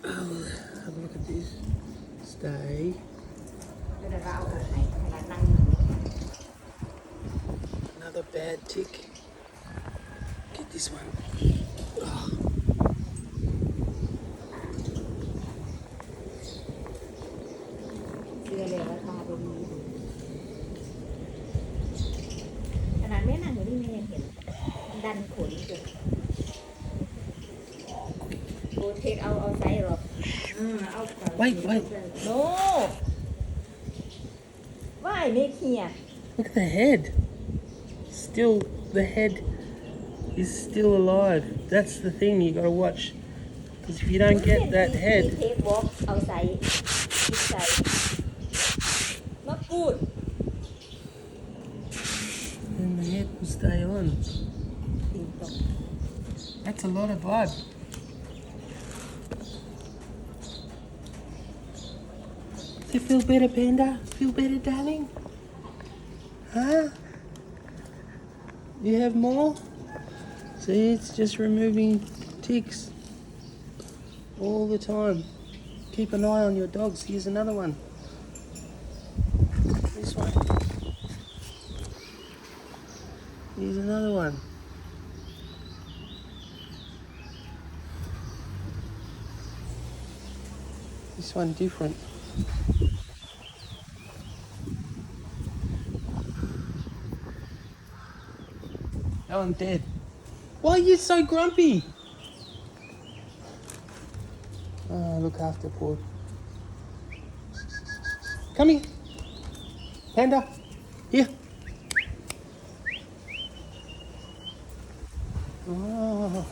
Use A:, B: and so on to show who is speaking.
A: Oh, have a look at this. Stay.
B: เดี๋ยวเราเอาออกให้ขนาดนั่งอยู่
A: Another bad tick. Get this one. Oh.
B: เสื้อเลยว่าตาเป็นนี้ขนาดแม่นั่งอยู่นี่แม่ยังเห็นดันขนอยู่โอ้เทคเอาไซส์หรอกเอา
A: Wait.
B: no why make here
A: Look at the head. Still, the head is still alive. That's the thing you got to watch. Because if you don't get that head,
B: take walk outside this side not good
A: then the head will stay on. That's a lot of blood. Does it feel better, Panda? Feel better, darling? Huh? You have more? See, it's just removing ticks all the time. Keep an eye on your dogs. Here's another one. This one. Here's another one. This one different. Oh, I'm dead. Why are you so grumpy? Oh, look after poor. Come here. Panda. Here. Oh.